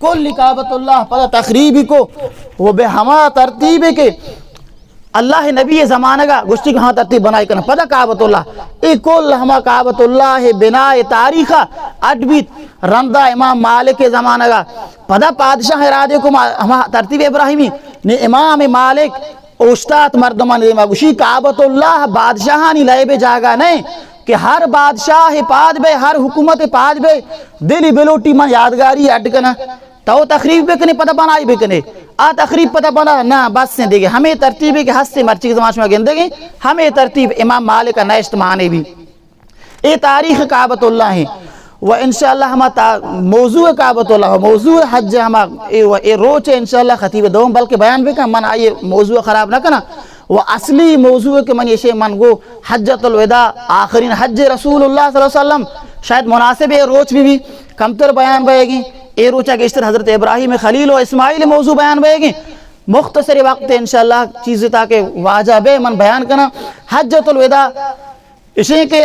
کل کعبۃ اللہ پدا تقریبی کو وہ بے ہما ترتیب کے اللہ نبی زمانہ کا گشتی کو ہاں ترتیب بنائی کرنا پدا کعبۃ اللہ ای کل ہما کعبۃ اللہ بنا تاریخ اڈبیت رندہ امام مالک زمانہ کا پدا پادشاہ ارادے کو ہما ترتیب ابراہیمی نے امام مالک اوشتات مردمان دیما گوشی کعبۃ اللہ بادشاہانی لائے بے جاگا نہیں کہ ہر بادشاہ پاد بے ہر حکومت پاد بے دلی بلوٹی من یادگاری اڈکنا تو تقریب بکنے پتہ بنائی بکنے آ تقریب پتہ بنا نا بس سے دیگے ہمیں ترتیبی کے حس سے مرچی کے زمانش میں گندگی ہمیں ترتیب امام مالک کا نیشت مانے بھی اے تاریخ کعبۃ اللہ ہیں و انشاءاللہ ہما موضوع کعبۃ اللہ موضوع حج ہما اے روچ انشاءاللہ خطیب دوم بلکہ بیان بھی کن من آئیے موضوع خراب نہ کنا و اصلی موضوع کے من یہ من گو حجۃ الوداع آخرین حج رسول اللہ صلی اللہ علیہ وسلم شاید مناسب اے روچ بھی کمتر بیان بھائے گی اے روچہ گشتر حضرت ابراہیم خلیل و اسماعیل موضوع بیان بھائے گی مختصر وقت انشاءاللہ چیزیں تاکہ واجہ بے من بیان کرنا حجۃ الوداع اسے کہ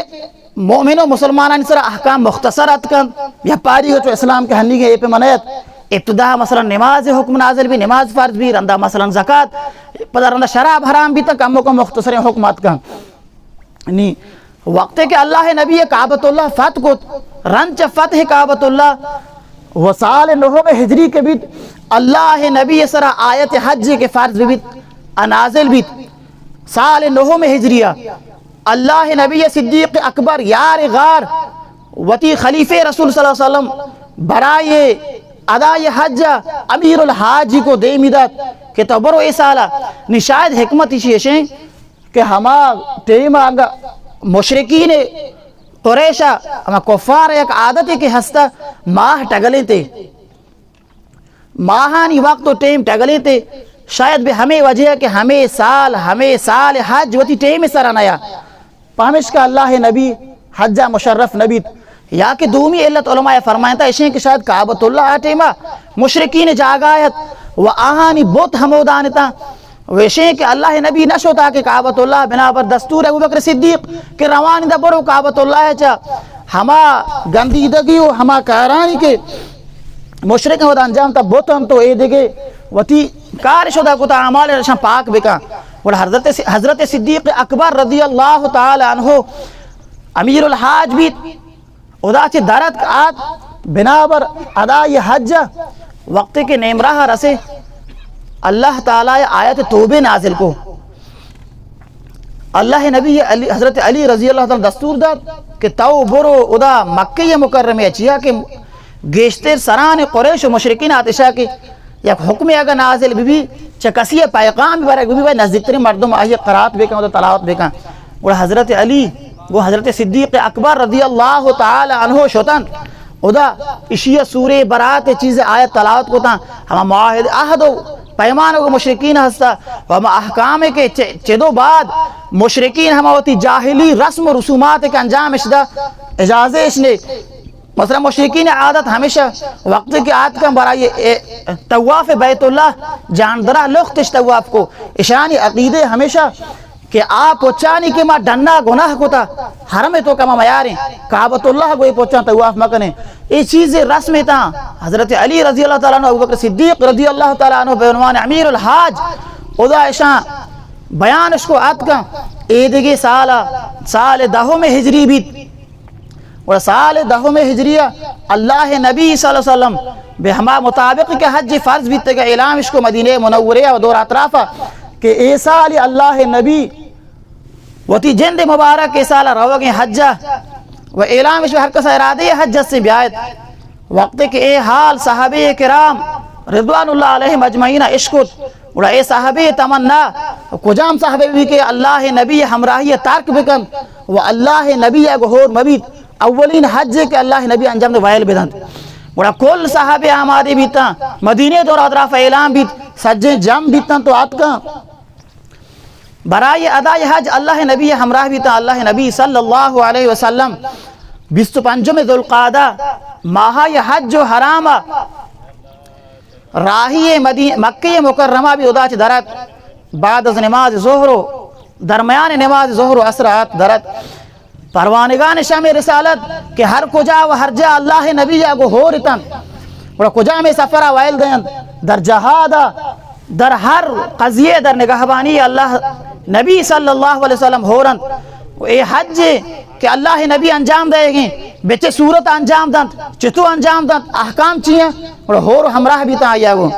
مومن و مسلمان سر احکام مختصرات کن یا پاری ہو تو اسلام کے ہنی کے پہ منیت ابتدا مثلا نماز حکم نازل بھی نماز فرض بھی رندہ مثلا زکاة پدا رندہ شراب حرام بھی تک کم و کم مختصر حکمات کن وقت کہ اللہ نبی کعبۃ اللہ فتح کو رنچ فتح کعبۃ اللہ و سال نہم ہجری کے بھی اللہ نبی سر آیت حج کے فرض بھی نازل بھی سال نہم ہجریہ اللہ نبی صدیق اکبر یار غار وتی خلیفہ رسول صلی اللہ علیہ وسلم برائے ادائے حج امیر الحاج کو دے مدد کہ تبرو اے سالہ نشاید حکمت اسی کہ ہما ٹیم آگا مشرقین قریشہ ہما کفار ایک عادت ہے کہ ہستا ماہ ٹگلیں تے ماہانی وقت و ٹیم ٹگلیں تے شاید بھی ہمیں وجہ کہ ہمیں سال حج وتی ٹیم سرانایا پہمش کا اللہ نبی حجہ مشرف نبی یا کہ دومی علت علماء فرمائیں تا اشیں کہ شاید کعبۃ اللہ آٹیما مشرقین جاگایت و آہانی بہت حمودانتا و اشیں کہ اللہ نبی نشو تا کہ کعبۃ اللہ بنا پر دستور ابو بکر صدیق کہ روانی دا برو کعبۃ اللہ چا ہما گندیدگی و ہما کارانی کے مشرق ہوتا انجام تا بہت ہم تو اے دگے وتی کار شدہ کتا عمال رشان پاک بکا اور حضرت صدیق اکبر رضی اللہ تعالی عنہ امیر الحاج بھی ادا چی درد آت بنابر ادائی حج وقت کے نیمراہ رسے اللہ تعالی آیت توبہ نازل کو اللہ نبی حضرت علی رضی اللہ تعالی دستور داد کہ تو برو ادا مکہ مکرمہ چیا کہ گیشتر سران قریش و مشرکین آتشا کی یک حکم اگر نازل بھی چکسی پیغام بھی برای بھی نزدیک ترین مردم آئی قرات بے کن تلاوت بے کن اور حضرت علی وہ حضرت صدیق اکبر رضی اللہ تعالی عنہ شوتن ادا اشیاء سورہ برات چیز آیت تلاوت کو تا ہم معاہد عہد و پیمانوں کو مشرکین ہستا ہم احکام کے چدو بعد مشرکین ہم ہوتی جاہلی رسم و رسومات کے انجام اشدہ اجازش نے مثلا مشرکین عادت ہمیشہ وقت کی عادت کا برای طواف بیت اللہ جاندرہ لختش طواف کو اشانی عقیدے ہمیشہ کہ آپ پوچھانی کہ ماں ڈننا گناہ کو تا حرم تو کما میاریں کعبۃ اللہ کو پوچھان طواف مکنے یہ چیز رسم تا حضرت علی رضی اللہ تعالیٰ عنہ ابو بکر صدیق رضی اللہ تعالیٰ عنہ بعنوان امیر الحاج ادا اشان بیان اس کو عادت کا ایدگی سال دہم ہجری بھی اور سال دہم ہجریہ اللہ نبی صلی اللہ علیہ وسلم بے ہما مطابق کہ حج فرض بھی تک اعلام اس کو مدینہ منورہ و دور اطرافہ کہ اے سال اللہ نبی وتی جند مبارک اے سال روگیں حجہ و اعلام اس کو ہر کسا ارادے حجت سے بیایت وقت کہ اے حال صحابہ کرام رضوان اللہ علیہ مجمعین عشقت اور اے صحابہ تمنا کجام صحابہ بھی کہ اللہ نبی ہمراہی تارک بکن و اللہ نبی گہور مبید اولین حج کے اللہ نبی انجام دے وائل بدن اور کل صحابہ آمادے بیتا مدینہ دور اطراف اعلام بیت سجے جم بیتا تو آت کا برای ادائی حج اللہ نبی ہمراہ بیتا اللہ نبی صلی اللہ علیہ وسلم 25 ذوالقعدہ ماہ حج و حرام راہی مکہ مکرمہ بھی ادا چھ درد بعد از نماز ظہر درمیان نماز ظہر و عصرات درد پروانگان شام رسالت کہ ہر کجا و ہر جا اللہ نبی کو ہو رتن وڑا کجا میں سفرہ وائل گئن در جہادا در ہر قضیے در نگہبانی اللہ نبی صلی اللہ علیہ وسلم ہورن اے حج کہ اللہ نبی انجام دے گی بیچے صورت انجام دن چتو انجام دن احکام چیئے اور ہور ہمراہ بھی تا آیا گو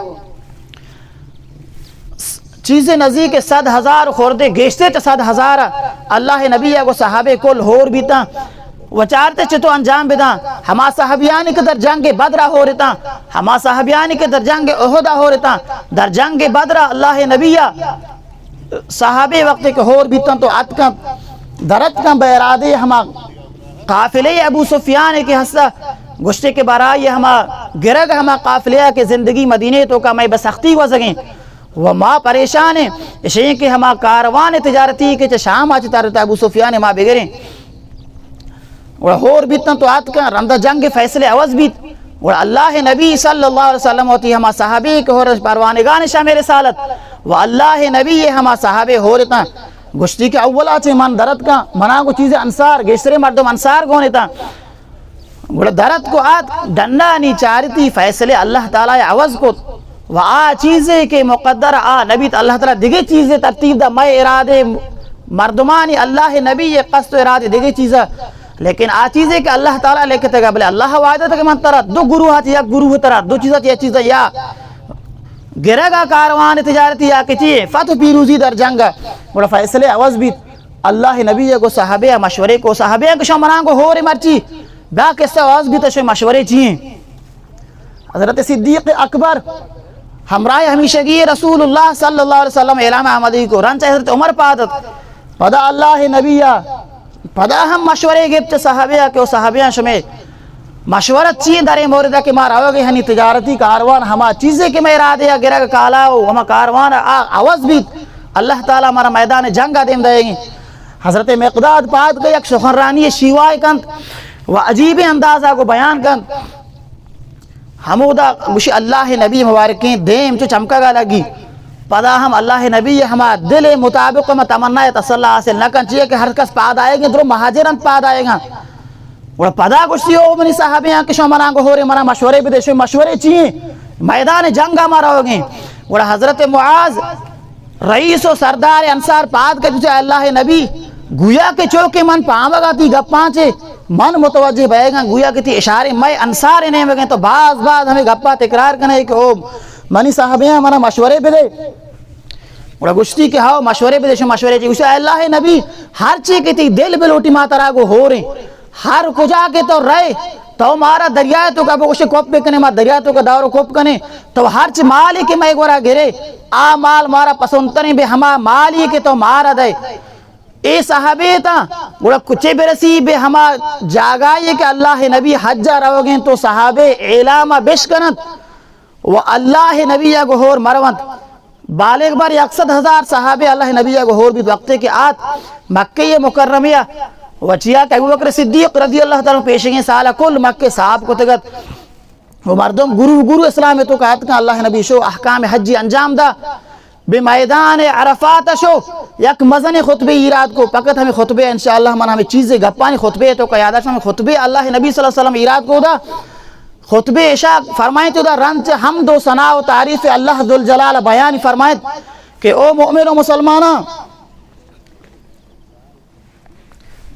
چیزیں نزدیک 100,000 خوردے گیشتے تو 100,000 اللہ نبی کو صحابے کل ہور بھی تا وچارتے چتو انجام بیدا ہما صحابیانی کے در جنگ بدرہ ہو رہتا ہما صحابیانی کے در جنگ احدہ ہو رہتا در جنگ بدرہ اللہ نبی صحابے وقت کے ہور بیتا تو اتکا درد کا بیرادے ہما قافلے ابو سفیان کے حصہ گشتے کے برائی ہما گرگ ہما قافلے کے زندگی مدینے تو کا میں بسختی ہو سکیں وہ ماں پریشان ہے اسے کہ ہما کاروان تجارتی کے شام آج تارتا ابو سفیان ماں بگریں اور ہور بیتنا تو آت کا رمضہ جنگ فیصلے عوض بیت اور اللہ نبی صلی اللہ علیہ وسلم ہوتی ہما صحابی کے ہور پروانگان شام رسالت و اللہ نبی ہما صحابے ہو رہتا گشتی کے اولا چھے من درد کا منا کو چیزیں انصار گیسرے مردم انصار گونے تا گوڑا درد کو آت ڈنڈا نہیں چارتی فیصلے اللہ تعالی عوض کو و آ چیزیں کے مقدر آ نبی اللہ تعالی دیگے چیزیں ترتیب دا میں ارادے مردمانی اللہ نبی یہ قصد و ارادے دیگے چیزیں لیکن آ چیزیں کہ اللہ تعالی لے کے تگا بلے اللہ وعدہ تک من ترہ دو گروہ تھی یک گروہ ترہ دو چیزیں یہ چیزیں یا گرگا کاروان تجارتی یا کچی فتح پیروزی در جنگ بڑا فیصلے عوض بھی اللہ نبی کو صحابہ مشورے کو صحابہ کو شمران کو ہو رہے مرچی با کس عوض بھی تو مشورے چیئیں حضرت صدیق اکبر ہمراہ ہمیشگی رسول اللہ صلی اللہ علیہ وسلم اعلام احمدی کو رنچ حضرت عمر پادت پدا اللہ نبی پدا ہم مشورے گفت صحابہ کے صحابہ شمیں مشورت چیئے درے موردہ کے مار آوگے ہنی تجارتی کاروان ہما چیزیں کہ میں ارادے یا گرہ کالاو ہما کاروان عوض بیت اللہ تعالیٰ ہمارا میدان جنگا دیم دے گی حضرت مقداد پاد کے یک سخنرانی شیوائی کند و عجیب اندازہ کو بیان کند ہمودہ گوشی اللہ نبی مبارکیں دیم چو چمکا گا لگی پدا ہم اللہ نبی ہما دل مطابق میں تمنا تصلح حاصل نہ کن چاہیے کہ ہر کس پاد آئے گے درو مہاجرن پاد آئے گا اور پدا گشتی ہو منی صحابیاں کے شمران کو ہو رہے منا مشورے بھی دے شو مشورے چیئے میدان جنگا مارا ہوگیں اور حضرت معاذ رئیس و سردار انصار پاد کے جسے اللہ نبی گویا کے چوکے من پامگا تی گپ پانچے من متوجہ بھائے گا گویا کے تی اشارے میں انصار انہیں بگیں تو بعض ہمیں گپا تکرار کرنے کہ او منی صحابیاں منا مشورے بھی دے اور گشتی کے ہاؤ مشورے بھی دے شو مشورے چیئے اسے اللہ نبی ہر چیز کے تی دل بلوٹی ماترا کو ہو رہے ہر کجا کے تو رہے تو مارا دریائے تو کا بگوشے کوپ پہ کنے ما دریائے تو کا دورو کوپ کنے تو ہر چی مالی کے میں گورا گرے آ مال مارا پسندتنی بے ہما مالی کے تو مارا دے اے صحابے تا گوڑا کچھے برسی بے ہما جاگائیے کہ اللہ نبی حجہ رہو گئے تو صحابے اعلامہ بشکنت و اللہ نبی یا گہور مروند بالغ بار 100,000 صحابے اللہ نبی یا گہور بھی وقتے کے آت مکہ مکرمیہ وچیا کہ ابو بکر صدیق رضی اللہ تعالیٰ پیشنگیں سالہ کل مکہ صاحب کو تگت وہ مردم گرو اسلام تو کہت کہ اللہ نبی شو احکام حجی انجام دا بے میدان عرفات شو یک مزن خطبے ایراد کو پکت ہمیں خطبے انشاءاللہ من ہمیں چیزیں گپانی خطبے تو کہ یادش ہمیں خطبے اللہ نبی صلی اللہ علیہ وسلم ایراد کو دا خطبے عشاء فرمائیں تو دا رنچ حمد و ثنا و تعریف اللہ ذوالجلال بیان فرمائیں کہ او مؤمن و مسلمانہ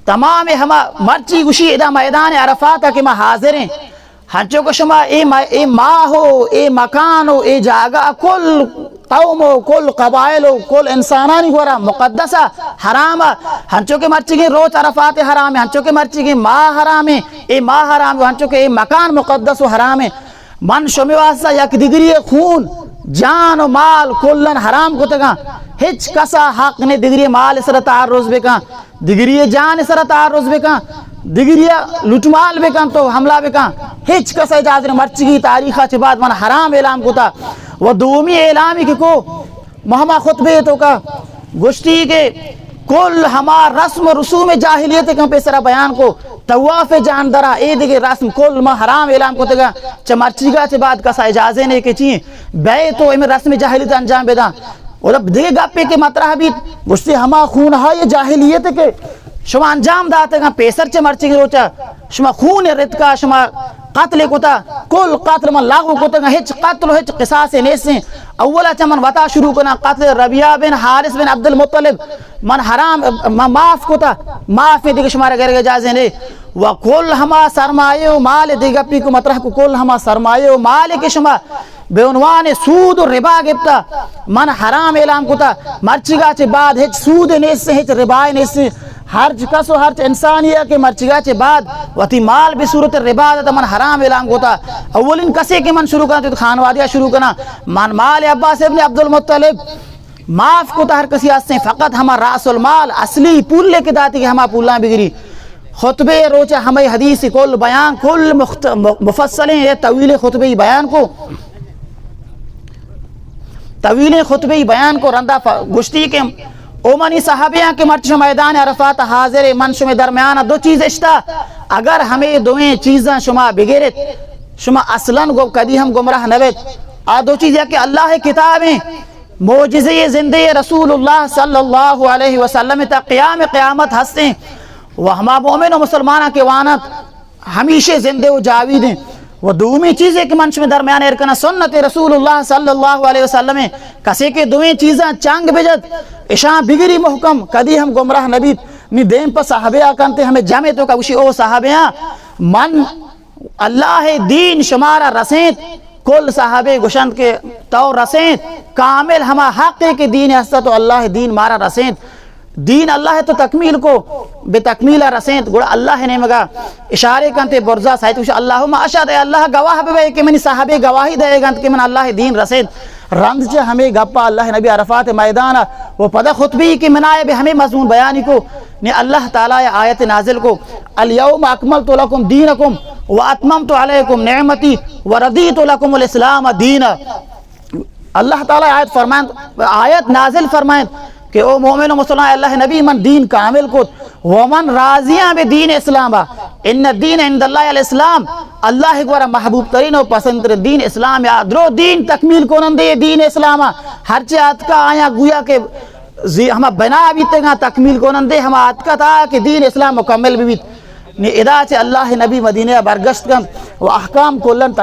تمام ہما مرچی گوشی ادا میدان عرفات کہ ما حاضر ہیں ہنچو کو شما اے ماہ ہو اے مکان ہو اے جاگہ کل قوم ہو کل قبائل ہو کل انسانانی ہو رہا مقدسہ حرام ہنچو کے مرچی کے روز عرفات حرام ہے ہنچو کے مرچی کے ماہ حرام ہے اے ماہ حرام ہے ہنچو کے اے مکان مقدس و حرام ہے من شمی واسطہ یک دیگری خون جان و مال کلن حرام کو تگا ہچ کسا حق نے دیگری مال سر تعرض بکا دیگری جان سر تعرض بکا دیگری لٹمال بکا تو حملہ بکا ہچ کسا اجازت نے مرچی کی تاریخہ چھ بعد من حرام اعلام کو تا وہ دومی اعلامی کی کو مہمہ خطبے تو کا گشتی کے کل ہما رسم و رسوم جاہلیت کے پہ سرا بیان کو طواف جاندرہ اے دیگے رسم کل ما حرام اعلام کو تگا چھ مرچی گا چھ بعد کسا اجازت نے کے چیئے بے تو امی رسم جاہلیت انجام بیدا اور اب دیگے گپے کے مطرح بھی گشتی ہما خون ہائی جاہلیت کے شما انجام داتے گا پیسر چے مرچی گی روچا شما خون رت کا شما قتل کتا کل قتل من لاغو کتا ہچ قتل ہچ قصاص نیسیں اولا چمن وطا شروع کنا قتل ربیہ بن حارث بن عبد المطلب من حرام معاف کتا معاف میں دیکھ شمارا گرے جازے نے وکل ہما سرمایہ و مال دیگا پی کو مطرح کو کل ہما سرمایہ و مال کے شما بے عنوان سود و ربا گپتا من حرام اعلان کتا مرچگا چے بعد ہچ سود نیسیں ہچ ربا نیسیں ہر کس و ہر انسان یہ کہ مرچگا چے بعد وتی مال بھی صورت ربا دا من حرام اعلان کوتا اولین کسے کے من شروع کرنا تو خانوادیہ شروع کرنا من مال عباس ابن عبد المطلب معاف کوتا ہر کسی آستے فقط ہما راس المال اصلی پول لے کے داتی کہ ہما پولاں بگری خطبے روچہ ہمیں حدیث کل بیان کل مفصلیں یہ طویل خطبے بیان کو طویل خطبے بیان کو رندہ گشتی کے اومنی صحابیاں کے مرچ میدان عرفات حاضر من شما درمیان دو چیز اشتا اگر ہمیں دویں چیزاں شما بگیرت شما اصلاً گو کدی ہم گمراہ نویت آ دو چیز ہے کہ اللہ کتابیں معجزے زندے رسول اللہ صلی اللہ علیہ وسلم تا قیام قیامت ہستیں وہ ہما مومن و مسلمانہ کے وانت ہمیشہ زندے و جاوید ہیں وہ دومی چیزیں کہ منش میں درمیان ارکنا سنت رسول اللہ صلی اللہ علیہ وسلم کسے کے دویں چیزاں چانگ بجد اشاں بگری محکم کدی ہم گمراہ نبی نی دیم پر صحابیہ کنتے ہمیں جمع تو کبشی او صحابیہ من اللہ دین شمارہ رسیت کل صحابے گشند کے تو رسیت کامل ہما حق کے دین ہستا تو اللہ دین مارا رسیت دین اللہ تو تکمیل کو بے تکمیل رسیت گوڑا اللہ نے مگا اشارے کنتے برزا سایت کچھ اللہم اشہد اللہ گواہ بے کہ منی صحابے گواہی دے گا کہ من اللہ دین رسیت رند چا ہمیں گپا اللہ نبی عرفات میدانا وہ پدہ خطبی کی منائے بے ہمیں مضمون بیانی کو نے اللہ تعالیٰ آیت نازل کو الیوم اکملت لکم دینکم واتممت علیکم نعمتی وردیت لکم الاسلام دین اللہ تعالیٰ آیت نازل فرمائیں کہ او مومن و مسلمان اللہ نبی من دین کامل کو ومن راضیاں بے دین اسلام ان الدین عند اللہ الاسلام اللہ گورا محبوب ترین و پسند ترین دین اسلام درو دین تکمیل کونن دے دین اسلام ہر چی آت کا آیا گویا کہ ہما بنا بیتے گا تکمیل کونن دے ہما آت کا تھا کہ دین اسلام مکمل بھی بیت ادا چے اللہ نبی مدینہ برگشت کن و احکام کلن